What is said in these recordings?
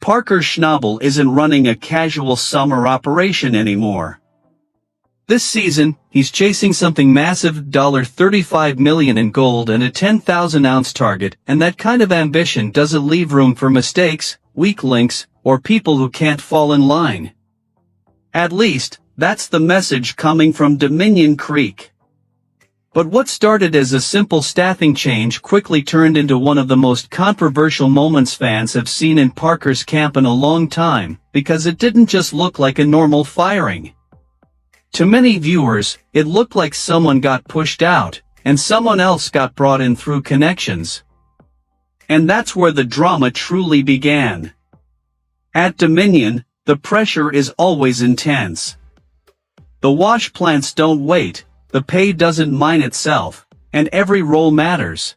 Parker Schnobble isn't running a casual summer operation anymore. This season, he's chasing something massive, $35 million in gold and a 10,000-ounce target, and that kind of ambition doesn't leave room for mistakes, weak links, or people who can't fall in line. At least, that's the message coming from Dominion Creek. But what started as a simple staffing change quickly turned into one of the most controversial moments fans have seen in Parker's camp in a long time, because it didn't just look like a normal firing. To many viewers, it looked like someone got pushed out, and someone else got brought in through connections. And that's where the drama truly began. At Dominion, the pressure is always intense. The wash plants don't wait, the pay doesn't mine itself, and every role matters.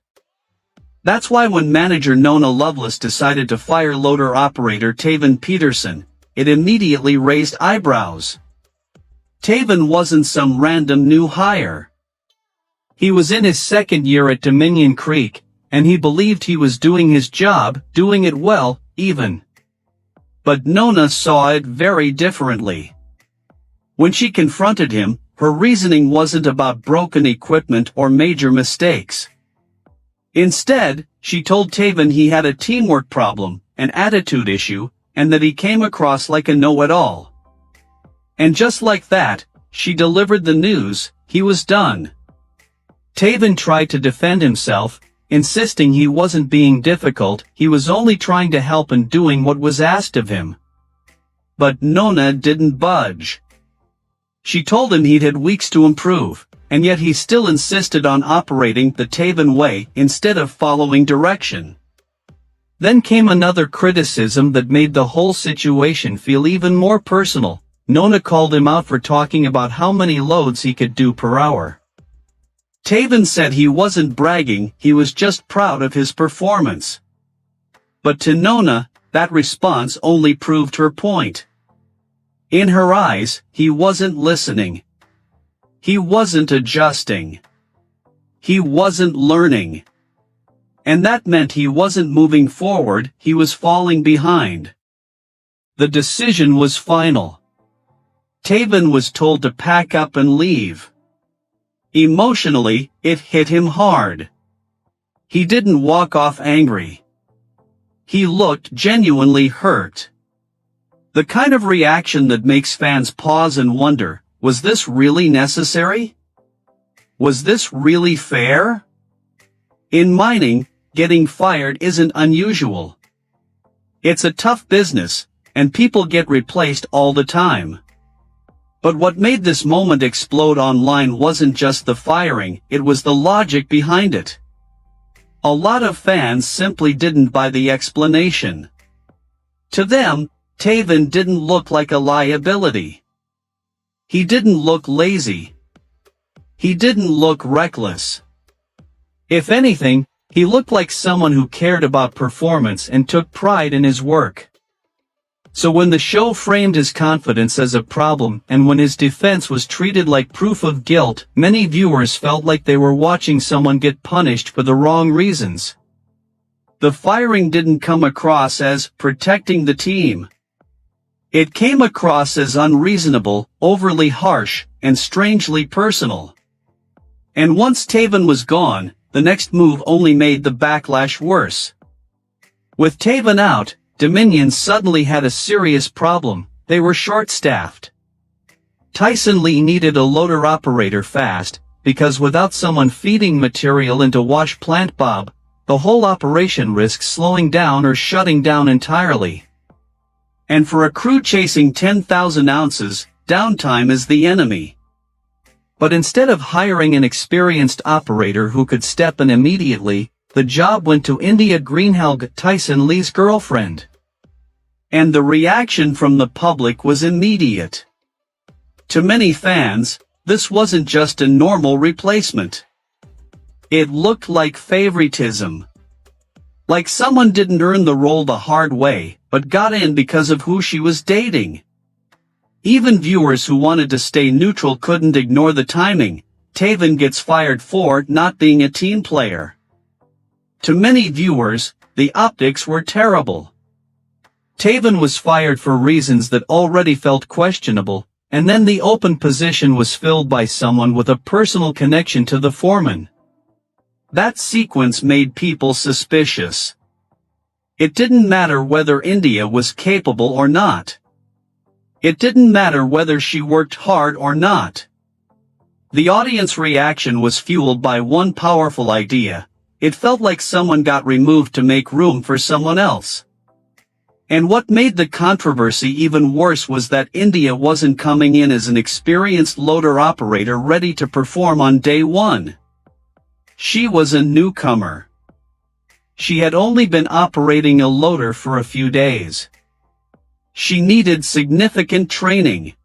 That's why when manager Nona Loveless decided to fire loader operator Tavan Peterson, it immediately raised eyebrows. Tavan wasn't some random new hire. He was in his second year at Dominion Creek, and he believed he was doing his job, doing it well, even. But Nona saw it very differently. When she confronted him, her reasoning wasn't about broken equipment or major mistakes. Instead, she told Tavan he had a teamwork problem, an attitude issue, and that he came across like a know-it-all. And just like that, she delivered the news: he was done. Tavan tried to defend himself, insisting he wasn't being difficult, he was only trying to help and doing what was asked of him. But Nona didn't budge. She told him he'd had weeks to improve, and yet he still insisted on operating the Tavan way instead of following direction. Then came another criticism that made the whole situation feel even more personal. Nona called him out for talking about how many loads he could do per hour. Tavan said he wasn't bragging, he was just proud of his performance. But to Nona, that response only proved her point. In her eyes, he wasn't listening. He wasn't adjusting. He wasn't learning. And that meant he wasn't moving forward, he was falling behind. The decision was final. Tavan was told to pack up and leave. Emotionally, it hit him hard. He didn't walk off angry. He looked genuinely hurt. The kind of reaction that makes fans pause and wonder, was this really necessary? Was this really fair? In mining, getting fired isn't unusual. It's a tough business, and people get replaced all the time. But what made this moment explode online wasn't just the firing, it was the logic behind it. A lot of fans simply didn't buy the explanation. To them, Tavan didn't look like a liability. He didn't look lazy. He didn't look reckless. If anything, he looked like someone who cared about performance and took pride in his work. So when the show framed his confidence as a problem and when his defense was treated like proof of guilt, many viewers felt like they were watching someone get punished for the wrong reasons. The firing didn't come across as protecting the team. It came across as unreasonable, overly harsh, and strangely personal. And once Tavan was gone, the next move only made the backlash worse. With Tavan out, Dominion suddenly had a serious problem: they were short-staffed. Tyson Lee needed a loader operator fast, because without someone feeding material into wash plant Bob, the whole operation risks slowing down or shutting down entirely. And for a crew chasing 10,000 ounces, downtime is the enemy. But instead of hiring an experienced operator who could step in immediately, the job went to India Greenhel, Tyson Lee's girlfriend. And the reaction from the public was immediate. To many fans, this wasn't just a normal replacement. It looked like favoritism. Like someone didn't earn the role the hard way, but got in because of who she was dating. Even viewers who wanted to stay neutral couldn't ignore the timing. Tavan gets fired for not being a team player. To many viewers, the optics were terrible. Tavan was fired for reasons that already felt questionable, and then the open position was filled by someone with a personal connection to the foreman. That sequence made people suspicious. It didn't matter whether India was capable or not. It didn't matter whether she worked hard or not. The audience reaction was fueled by one powerful idea. It felt like someone got removed to make room for someone else. And what made the controversy even worse was that India wasn't coming in as an experienced loader operator ready to perform on day one. She was a newcomer. She had only been operating a loader for a few days. She needed significant training.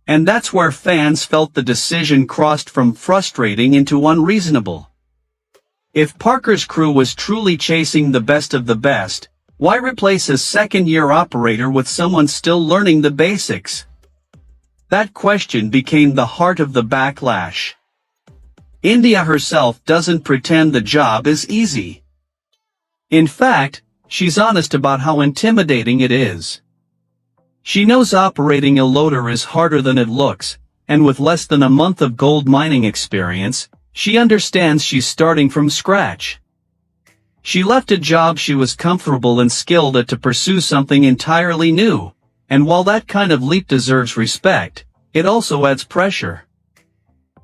And that's where fans felt the decision crossed from frustrating into unreasonable. If Parker's crew was truly chasing the best of the best, why replace a second-year operator with someone still learning the basics? That question became the heart of the backlash. India herself doesn't pretend the job is easy. In fact, she's honest about how intimidating it is. She knows operating a loader is harder than it looks, and with less than a month of gold mining experience, she understands she's starting from scratch. She left a job she was comfortable and skilled at to pursue something entirely new, and while that kind of leap deserves respect, it also adds pressure.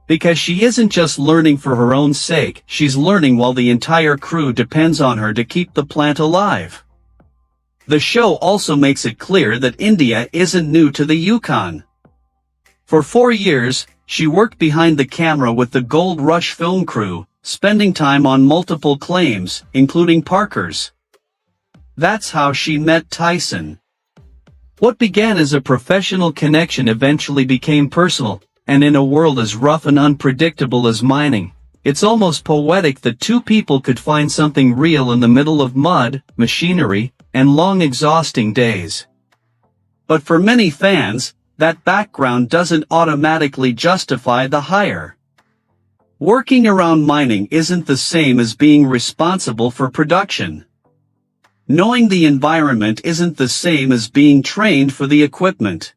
Because she isn't just learning for her own sake, she's learning while the entire crew depends on her to keep the plant alive. The show also makes it clear that India isn't new to the Yukon. For 4 years, she worked behind the camera with the Gold Rush film crew, spending time on multiple claims, including Parker's. That's how she met Tyson. What began as a professional connection eventually became personal, and in a world as rough and unpredictable as mining, it's almost poetic that two people could find something real in the middle of mud, machinery, and long exhausting days. But for many fans, that background doesn't automatically justify the hire. Working around mining isn't the same as being responsible for production. Knowing the environment isn't the same as being trained for the equipment.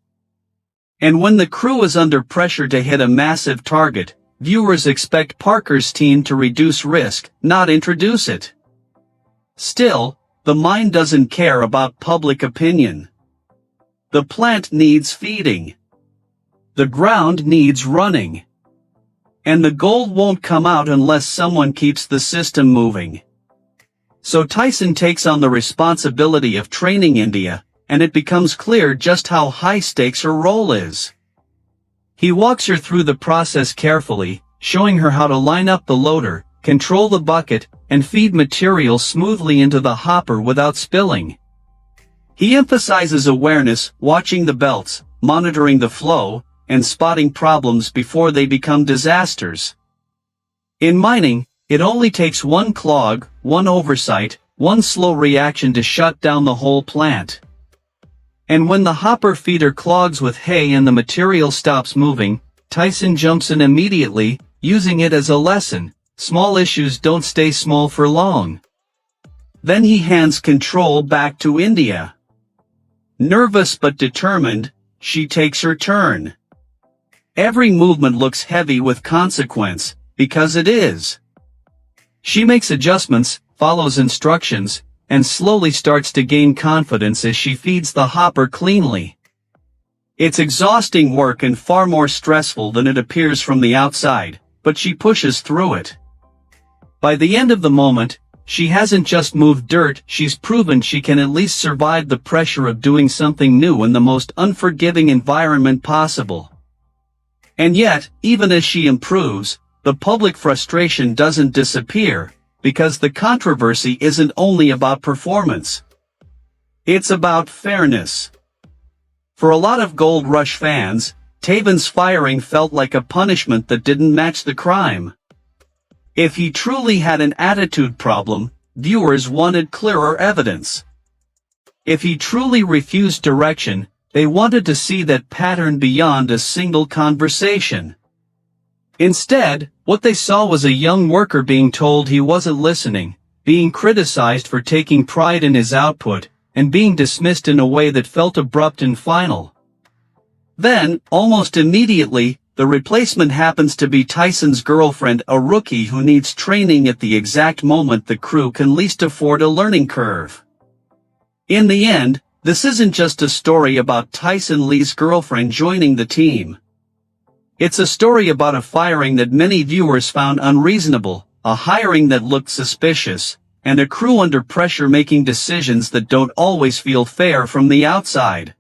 And when the crew is under pressure to hit a massive target, viewers expect Parker's team to reduce risk, not introduce it. Still, the mine doesn't care about public opinion. The plant needs feeding. The ground needs running. And the gold won't come out unless someone keeps the system moving. So Tyson takes on the responsibility of training India, and it becomes clear just how high stakes her role is. He walks her through the process carefully, showing her how to line up the loader, control the bucket, and feed material smoothly into the hopper without spilling. He emphasizes awareness, watching the belts, monitoring the flow, and spotting problems before they become disasters. In mining, it only takes one clog, one oversight, one slow reaction to shut down the whole plant. And when the hopper feeder clogs with hay and the material stops moving, Tyson jumps in immediately, using it as a lesson. Small issues don't stay small for long. Then he hands control back to India. Nervous but determined, she takes her turn. Every movement looks heavy with consequence, because it is. She makes adjustments, follows instructions, and slowly starts to gain confidence as she feeds the hopper cleanly. It's exhausting work and far more stressful than it appears from the outside, but she pushes through it. By the end of the moment, she hasn't just moved dirt, she's proven she can at least survive the pressure of doing something new in the most unforgiving environment possible. And yet, even as she improves, the public frustration doesn't disappear, because the controversy isn't only about performance. It's about fairness. For a lot of Gold Rush fans, Tavan's firing felt like a punishment that didn't match the crime. If he truly had an attitude problem, viewers wanted clearer evidence. If he truly refused direction, they wanted to see that pattern beyond a single conversation. Instead, what they saw was a young worker being told he wasn't listening, being criticized for taking pride in his output, and being dismissed in a way that felt abrupt and final. Then, almost immediately, the replacement happens to be Tyson's girlfriend, a rookie who needs training at the exact moment the crew can least afford a learning curve. In the end, this isn't just a story about Tyson Lee's girlfriend joining the team. It's a story about a firing that many viewers found unreasonable, a hiring that looked suspicious, and a crew under pressure making decisions that don't always feel fair from the outside.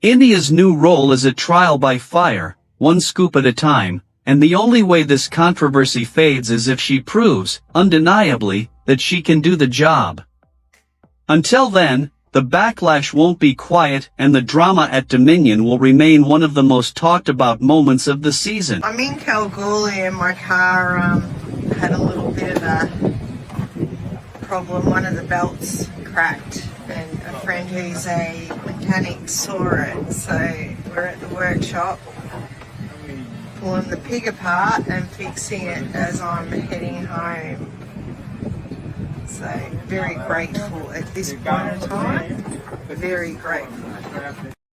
India's new role is a trial by fire, one scoop at a time, and the only way this controversy fades is if she proves, undeniably, that she can do the job. Until then, the backlash won't be quiet and the drama at Dominion will remain one of the most talked about moments of the season. I'm in Kalgoorlie and my car had a little bit of a problem. One of the belts cracked and a friend who's a mechanic saw it, so we're at the workshop pulling the pig apart and fixing it as I'm heading home. So very grateful at this point in time, very grateful.